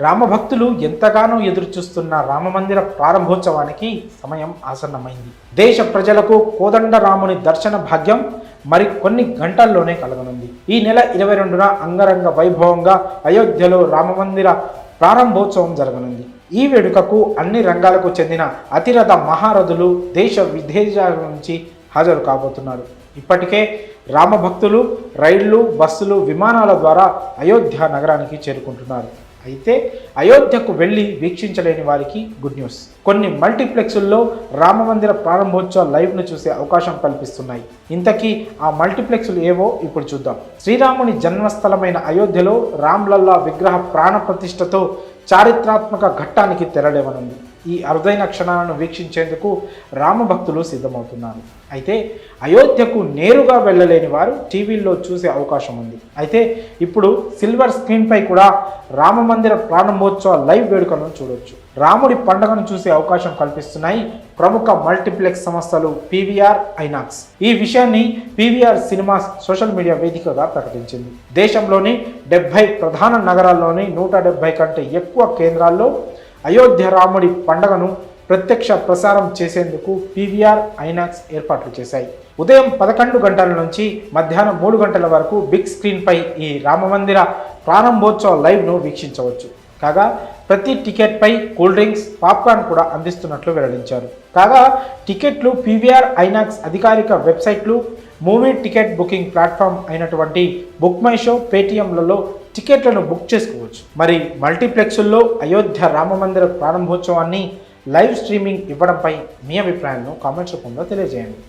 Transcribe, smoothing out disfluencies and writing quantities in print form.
రామభక్తులు ఎంతగానో ఎదురుచూస్తున్న రామమందిర ప్రారంభోత్సవానికి సమయం ఆసన్నమైంది. దేశ ప్రజలకు కోదండరాముని దర్శన భాగ్యం మరి కొన్ని గంటల్లోనే కలగనుంది. ఈ నెల 22న అంగరంగ వైభవంగా అయోధ్యలో రామమందిర ప్రారంభోత్సవం జరగనుంది. ఈ వేడుకకు అన్ని రంగాలకు చెందిన అతిరథ మహారథులు దేశ విదేశాల నుంచి హాజరు కాబోతున్నారు. ఇప్పటికే రామభక్తులు రైళ్లు, బస్సులు, విమానాల ద్వారా అయోధ్య నగరానికి చేరుకుంటున్నారు. అయితే అయోధ్యకు వెళ్ళి వీక్షించలేని వారికి గుడ్ న్యూస్. కొన్ని మల్టీప్లెక్స్ల్లో రామమందిర ప్రారంభోత్సవ లైవ్ను చూసే అవకాశం కల్పిస్తున్నాయి. ఇంతకీ ఆ మల్టీప్లెక్స్లు ఏవో ఇప్పుడు చూద్దాం. శ్రీరాముని జన్మస్థలమైన అయోధ్యలో రామ్లల్లా విగ్రహ ప్రాణ ప్రతిష్టతో చారిత్రాత్మక ఘట్టానికి తెరలేవనుంది. ఈ అరుదైన క్షణాలను వీక్షించేందుకు రామభక్తులు సిద్ధమవుతున్నారు. అయితే అయోధ్యకు నేరుగా వెళ్ళలేని వారు టీవీల్లో చూసే అవకాశం ఉంది. అయితే ఇప్పుడు సిల్వర్ స్క్రీన్పై కూడా రామమందిర ప్రారంభోత్సవ లైవ్ వేడుకలను చూడొచ్చు. రాముడి పండుగను చూసే అవకాశం కల్పిస్తున్నాయి ప్రముఖ మల్టీప్లెక్స్ సంస్థలు పీవీఆర్, ఐనాక్స్. ఈ విషయాన్ని పీవీఆర్ సినిమాస్ సోషల్ మీడియా వేదికగా ప్రకటించింది. దేశంలోని 70 ప్రధాన నగరాల్లోని 170 కంటే ఎక్కువ కేంద్రాల్లో అయోధ్య రాముడి పండుగను ప్రత్యక్ష ప్రసారం చేసేందుకు పీవీఆర్, ఐనాక్స్ ఏర్పాట్లు చేశాయి. ఉదయం 11 గంటల నుంచి మధ్యాహ్నం 3 గంటల వరకు బిగ్ స్క్రీన్పై ఈ రామమందిర ప్రారంభోత్సవ లైవ్ను వీక్షించవచ్చు. కాగా ప్రతి టికెట్పై కూల్ డ్రింక్స్, పాప్కార్న్ కూడా అందిస్తున్నట్లు వెల్లడించారు. కాగా టికెట్లు పీవీఆర్, ఐనాక్స్ అధికారిక వెబ్సైట్లు, మూవీ టికెట్ బుకింగ్ ప్లాట్ఫామ్ అయినటువంటి బుక్ మై షో, పేటీఎంలలో టికెట్లను బుక్ చేసుకోవచ్చు. మరి మల్టీప్లెక్స్ల్లో అయోధ్య రామమందిర ప్రారంభోత్సవాన్ని లైవ్ స్ట్రీమింగ్ ఇవ్వడంపై మీ అభిప్రాయాలను కామెంట్స్ రూపంలో తెలియజేయండి.